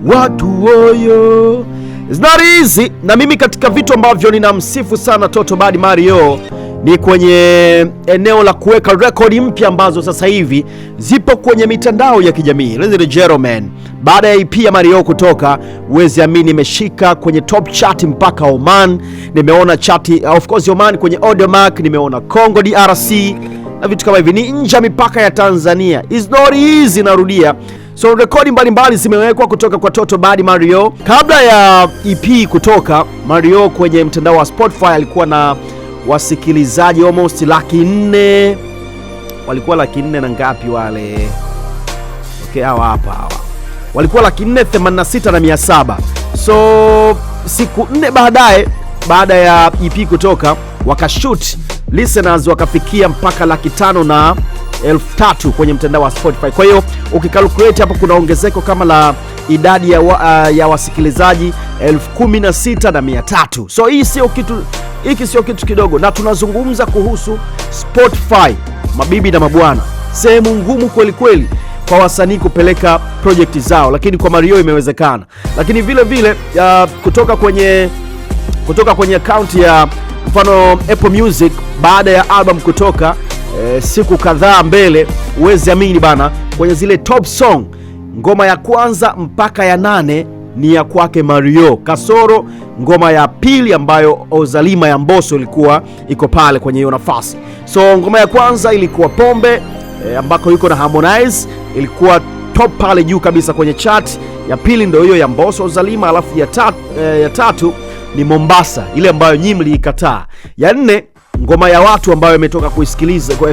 watu woyo. It's not easy. Na mimi katika vitu ambavyo ninamsifu sana Toto Bad Mario ni kwenye eneo la kuweka rekodi mpya ambazo sasa hivi zipo kwenye mitandao ya kijamii. Ladies and gentlemen, baada ya EP ya Mario kutoka, uwezi amini imeshika kwenye top chart mpaka Oman. Nimeona chart of course Oman kwenye Audiomack, nimeona Congo DRC na vitu kama hivi, ni nje ya mipaka ya Tanzania. It's not easy, narudia. So rekodi mbalimbali zimewekwa kutoka kwa Toto Bad Mario. Kabla ya EP kutoka, Mario kwenye mtandao wa Spotify alikuwa na wasikilizaji almost 400,000. Walikuwa 400,000 na ngapi wale? Okay, hawa walikuwa 486,700. So siku 4 baadaye, baada ya EP kutoka, wakashoot listeners wakafikia mpaka 503,000 kwenye mtandao wa Spotify. Kwa hiyo ukikalculate hapo kuna ongezeko kama la idadi ya wasikilizaji 16,300. So hiki sio kitu kidogo, na tunazungumza kuhusu Spotify, mabibi na mabwana, sehemu ngumu kweli kweli kwa wasanii kupeleka project zao, lakini kwa Mario imewezekana. Lakini vile vile kutoka kwenye account ya mfano Apple Music, baada ya album kutoka siku kadhaa mbele, uwezi amini bana, kwenye zile top song, ngoma ya kwanza mpaka ya 8 ni ya kwake Mario, kasoro ngoma ya pili ambayo Ozalima ya Mbosso ilikuwa iko pale kwenye hiyo nafasi. So ngoma ya kwanza ilikuwa Pombe ambako yuko na Harmonize, ilikuwa top pale juu kabisa kwenye chart. Ya pili ndio hiyo ya Mbosso Ozalima, alafu ya tatu ni Mombasa, ile ambayo nyinyi mliikataa. Ya 4 ngoma ya watu ambayo imetoka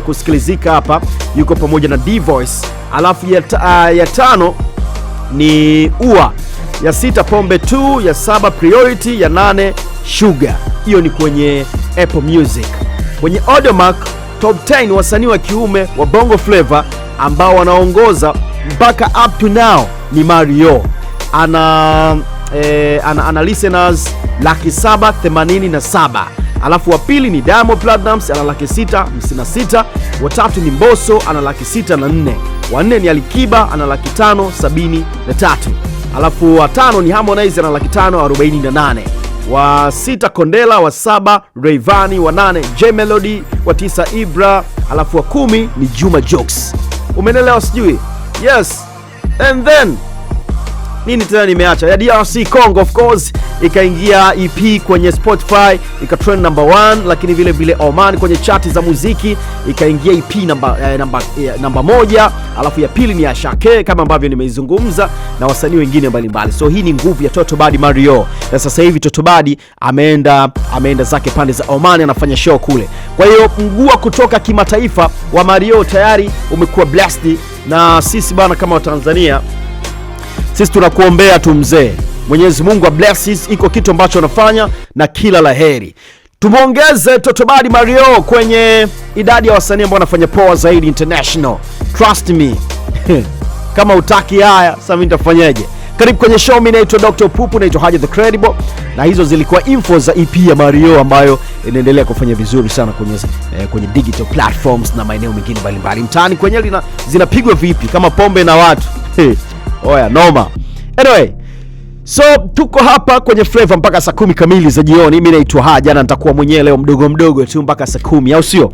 kusikilizika hapa, yuko pamoja na D-Voice. Alafu ya 5 ni Ua, ya 6 Pombe 2, ya 7 Priority, ya 8 Sugar. Hiyo ni kwenye Apple Music. Kwenye Audiomack top 10 wasanii wa kiume wa Bongo Flava ambao wanaongoza mpaka up to now ni Mario. Ana listeners 787,000. Alafu wa pili ni Diamond Platnumz ana 656,000. Wa tatu ni Mbosso ana 604,000. Wa 4 ni Alikiba ana 573,000. Alafu wa 5 ni Harmonize ana 548,000. Wa 6 Kondela, wa 7 Rayvanny, wa 8 J Melody, wa 9 Ibra, alafu wa 10 ni Juma Jokes. Umeelewa sijui? Yes. And then nini tena nimeacha? Ya DRC Congo of course ikaingia EP kwenye Spotify, ikatrend number 1, lakini vile vile Oman kwenye chati za muziki ikaingia EP namba 1, alafu ya pili ni ya Shake kama ambavyo nimeizungumza na wasanii wengine mbalimbali. So hii ni nguvu ya Toto Bad Mario. Na sasa hivi Toto Bad ameenda zake pande za Oman, anafanya show kule. Kwa hiyo mguu kutoka kimataifa wa Mario tayari umekuwa blessed, na sisi bana kama wa Tanzania, sisi tunakuombea tu mzee, Mwenyezi Mungu a blesses iko kitu ambacho anafanya na kila laheri. Tumuongeze Toto Bad Mario kwenye idadi ya wasanii ambao wanafanya poa zaidi international. Trust me. Kama utaki haya, sasa mimi nitafanyaje? Karibu kwenye show. Mimi naitwa Dr. Pupu, naitwa Haji the Credible, na hizo zilikuwa info za EP ya Mario ambayo inaendelea kufanya vizuri sana kwenye digital platforms na maeneo mengine mbalimbali. Mtaani kwenye zinapigwa vipi kama pombe na watu. Oya noma. Anyway, so tuko hapa kwenye Flavor mpaka saa 10 kamili za jioni. Mimi naitwa Haji, na nitakuwa mwenyewe leo mdogo tu mpaka saa 10, au sio?